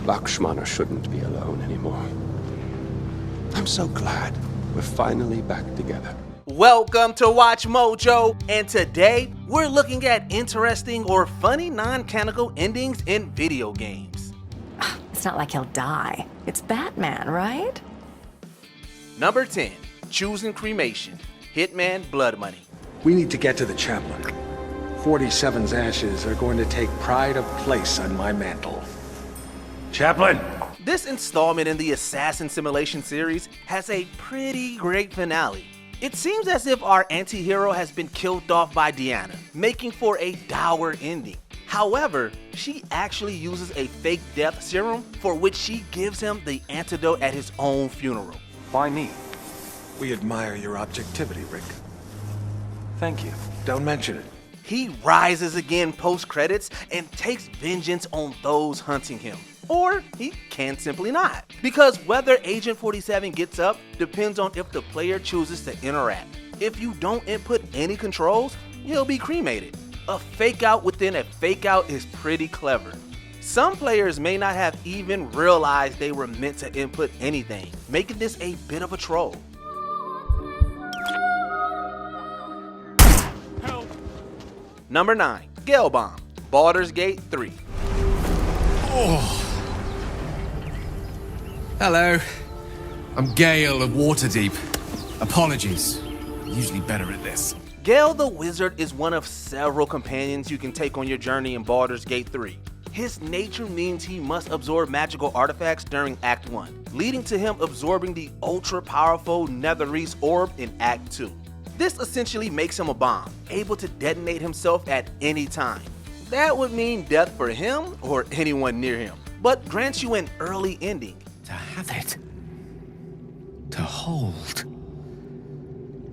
Lakshmana shouldn't be alone anymore. I'm so glad we're finally back together. Welcome to Watch Mojo, and today we're looking at interesting or funny non-canonical endings in video games. It's not like he'll die. It's Batman, right? Number 10, choosing Cremation, Hitman Blood Money. We need to get to the chaplain. 47's ashes are going to take pride of place on my mantle. Chaplain! This installment in the Assassin Simulation series has a pretty great finale. It seems as if our anti-hero has been killed off by Diana, making for a dour ending. However, she actually uses a fake death serum for which she gives him the antidote at his own funeral. Why me? We admire your objectivity, Rick. Thank you. Don't mention it. He rises again post-credits and takes vengeance on those hunting him. Or he can simply not. Because whether Agent 47 gets up depends on if the player chooses to interact. If you don't input any controls, he'll be cremated. A fake out within a fake out is pretty clever. Some players may not have even realized they were meant to input anything, making this a bit of a troll. Help. Number 9, Gale Bomb, Balers Gate 3. Oh. Hello, I'm Gale of Waterdeep. Apologies, I'm usually better at this. Gale the Wizard is one of several companions you can take on your journey in Baldur's Gate 3. His nature means he must absorb magical artifacts during Act 1, leading to him absorbing the ultra-powerful Netherese Orb in Act 2. This essentially makes him a bomb, able to detonate himself at any time. That would mean death for him or anyone near him, but grants you an early ending. To have it. To hold.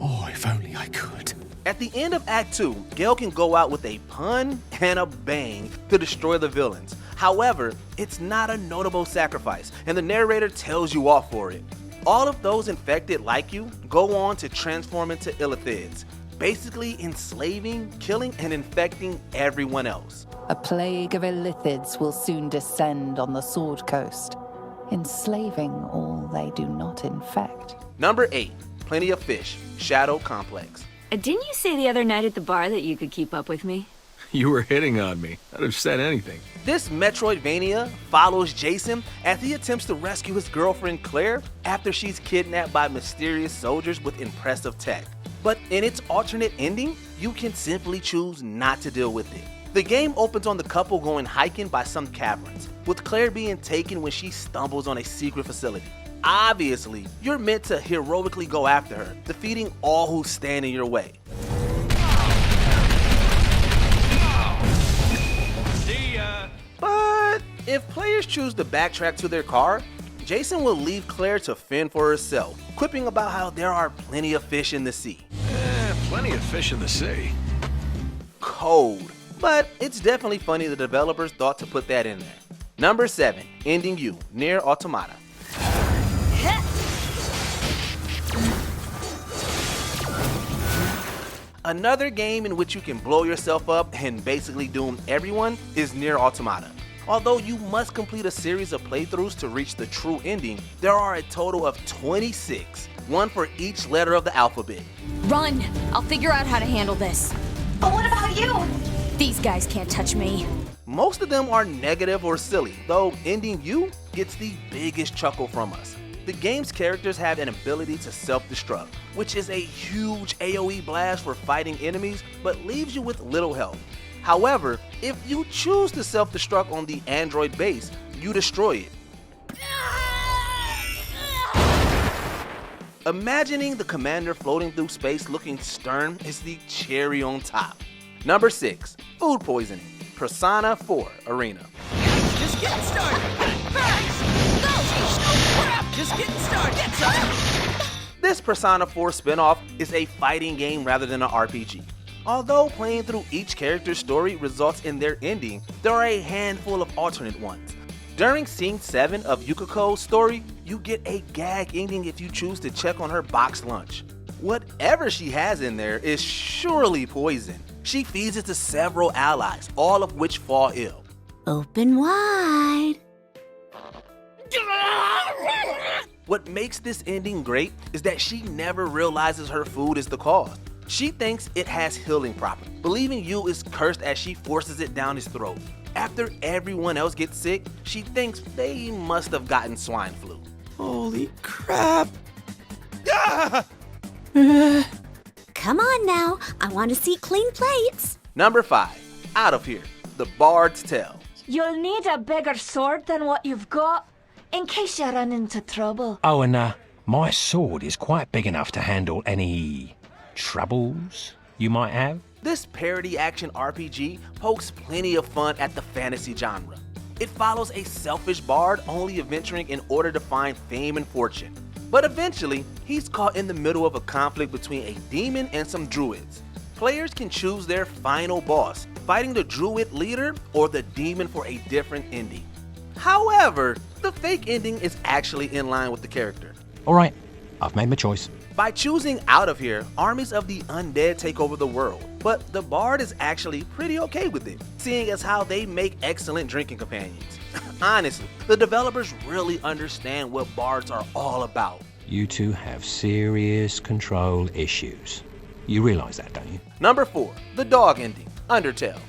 Oh, if only I could. At the end of Act 2, Gale can go out with a pun and a bang to destroy the villains. However, it's not a notable sacrifice, and the narrator tells you off for it. All of those infected like you go on to transform into illithids, basically enslaving, killing, and infecting everyone else. A plague of illithids will soon descend on the Sword Coast, enslaving all they do not infect. Number 8, Plenty of Fish, Shadow Complex. Didn't you say the other night at the bar that you could keep up with me? You were hitting on me. I'd have said anything. This Metroidvania follows Jason as he attempts to rescue his girlfriend Claire after she's kidnapped by mysterious soldiers with impressive tech. But in its alternate ending, you can simply choose not to deal with it. The game opens on the couple going hiking by some caverns, with Claire being taken when she stumbles on a secret facility. Obviously, you're meant to heroically go after her, defeating all who stand in your way. But if players choose to backtrack to their car, Jason will leave Claire to fend for herself, quipping about how there are plenty of fish in the sea. Plenty of fish in the sea. Cold. But it's definitely funny the developers thought to put that in there. Number 7, Ending You, Nier Automata. Another game in which you can blow yourself up and basically doom everyone is Nier Automata. Although you must complete a series of playthroughs to reach the true ending, there are a total of 26, one for each letter of the alphabet. Run! I'll figure out how to handle this. But what about you? These guys can't touch me. Most of them are negative or silly, though Ending You gets the biggest chuckle from us. The game's characters have an ability to self-destruct, which is a huge AoE blast for fighting enemies, but leaves you with little health. However, if you choose to self-destruct on the android base, you destroy it. Imagining the commander floating through space looking stern is the cherry on top. Number 6, Food Poisoning, Persona 4 Arena. Just getting started. Just getting started. Get some. This Persona 4 spin-off is a fighting game rather than an RPG. Although playing through each character's story results in their ending, there are a handful of alternate ones. During Scene 7 of Yukiko's story, you get a gag ending if you choose to check on her boxed lunch. Whatever she has in there is surely poison. She feeds it to several allies, all of which fall ill. Open wide. What makes this ending great is that she never realizes her food is the cause. She thinks it has healing properties, believing Yu is cursed as she forces it down his throat. After everyone else gets sick, she thinks they must have gotten swine flu. Holy crap! Ah! Come on now, I want to see clean plates. Number 5, Out of Here, The Bard's Tale. You'll need a bigger sword than what you've got, in case you run into trouble. Oh, and my sword is quite big enough to handle any troubles you might have. This parody action RPG pokes plenty of fun at the fantasy genre. It follows a selfish bard only adventuring in order to find fame and fortune. But eventually, he's caught in the middle of a conflict between a demon and some druids. Players can choose their final boss, fighting the druid leader or the demon for a different ending. However, the fake ending is actually in line with the character. Alright, I've made my choice. By choosing Out of Here, armies of the undead take over the world, but the bard is actually pretty okay with it, seeing as how they make excellent drinking companions. Honestly, the developers really understand what bards are all about. You two have serious control issues. You realize that, don't you? Number 4, The Dog Ending Undertale.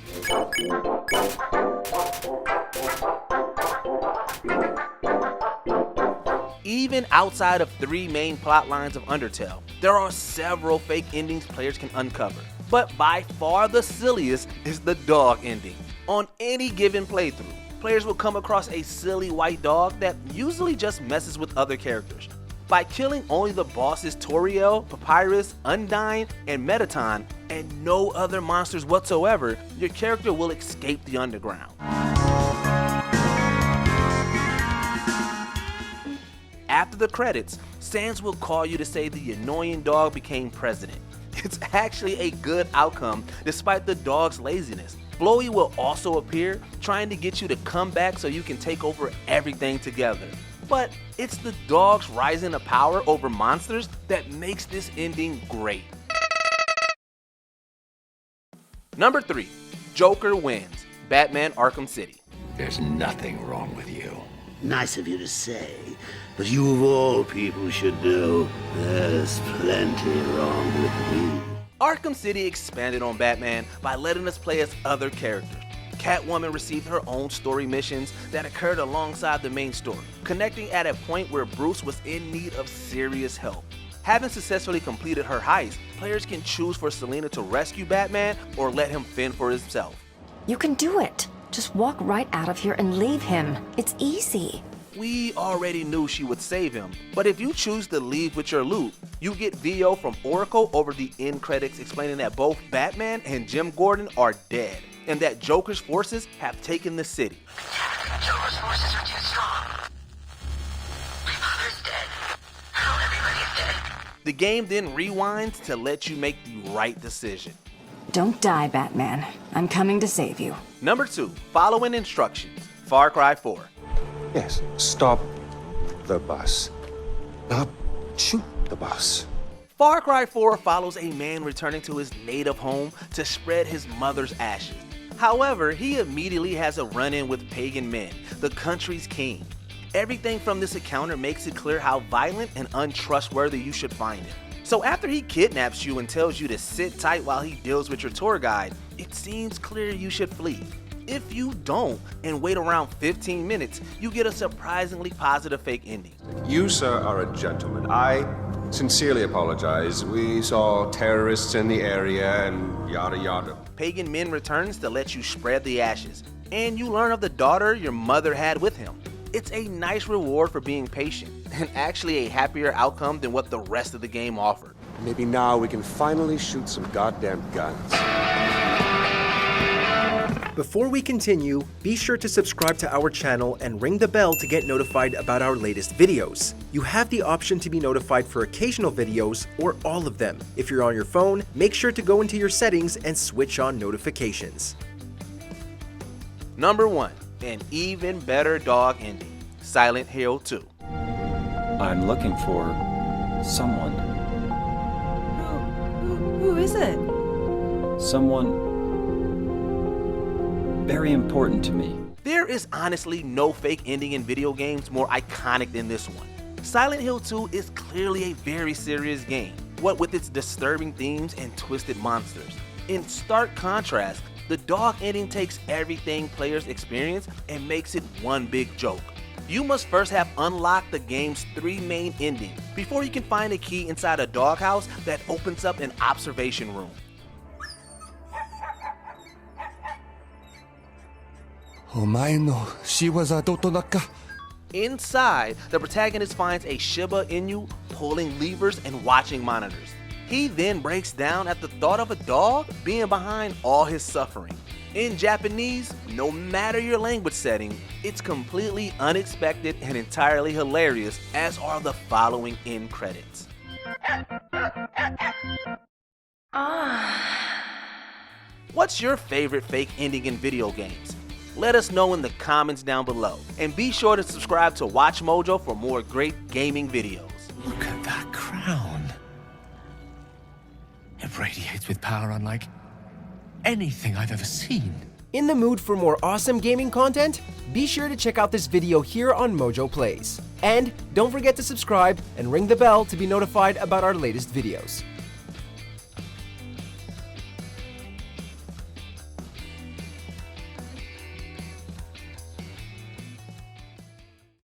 Even outside of 3 main plot lines of Undertale, there are several fake endings players can uncover. But by far the silliest is the dog ending. On any given playthrough, players will come across a silly white dog that usually just messes with other characters. By killing only the bosses Toriel, Papyrus, Undyne, and Metaton, and no other monsters whatsoever, your character will escape the underground. After the credits, Sans will call you to say the annoying dog became president. It's actually a good outcome despite the dog's laziness. Flowey will also appear, trying to get you to come back so you can take over everything together. But it's the dog's rising to power over monsters that makes this ending great. Number 3, Joker wins, Batman Arkham City. There's nothing wrong with you. Nice of you to say, but you of all people should know there's plenty wrong with me. Arkham City expanded on Batman by letting us play as other characters. Catwoman received her own story missions that occurred alongside the main story, connecting at a point where Bruce was in need of serious help. Having successfully completed her heist, players can choose for Selina to rescue Batman or let him fend for himself. You can do it. Just walk right out of here and leave him. It's easy. We already knew she would save him, but if you choose to leave with your loot, you get VO from Oracle over the end credits explaining that both Batman and Jim Gordon are dead, and that Joker's forces have taken the city. Joker's forces are too strong. My father's dead. Now everybody's dead. The game then rewinds to let you make the right decision. Don't die, Batman. I'm coming to save you. Number 2, following instructions, Far Cry 4. Yes, stop the bus. Shoot the bus. Far Cry 4 follows a man returning to his native home to spread his mother's ashes. However, he immediately has a run-in with pagan men, the country's king. Everything from this encounter makes it clear how violent and untrustworthy you should find him. So after he kidnaps you and tells you to sit tight while he deals with your tour guide, it seems clear you should flee. If you don't and wait around 15 minutes, you get a surprisingly positive fake ending. You, sir, are a gentleman. I sincerely apologize. We saw terrorists in the area and yada yada. Pagan Men returns to let you spread the ashes, and you learn of the daughter your mother had with him. It's a nice reward for being patient, and actually a happier outcome than what the rest of the game offered. Maybe now we can finally shoot some goddamn guns. Before we continue, be sure to subscribe to our channel and ring the bell to get notified about our latest videos. You have the option to be notified for occasional videos or all of them. If you're on your phone, make sure to go into your settings and switch on notifications. Number 1, an even better dog ending, Silent Hill 2. I'm looking for someone. Who is it? Someone very important to me. There is honestly no fake ending in video games more iconic than this one. Silent Hill 2 is clearly a very serious game, what with its disturbing themes and twisted monsters. In stark contrast, the Dog Ending takes everything players experience and makes it one big joke. You must first have unlocked the game's 3 main endings before you can find a key inside a doghouse that opens up an observation room. Inside, the protagonist finds a Shiba Inu pulling levers and watching monitors. He then breaks down at the thought of a dog being behind all his suffering. In Japanese, no matter your language setting, it's completely unexpected and entirely hilarious, as are the following end credits. What's your favorite fake ending in video games? Let us know in the comments down below. And be sure to subscribe to WatchMojo for more great gaming videos. Look at that crown. It radiates with power unlike anything I've ever seen. In the mood for more awesome gaming content? Be sure to check out this video here on Mojo Plays. And don't forget to subscribe and ring the bell to be notified about our latest videos.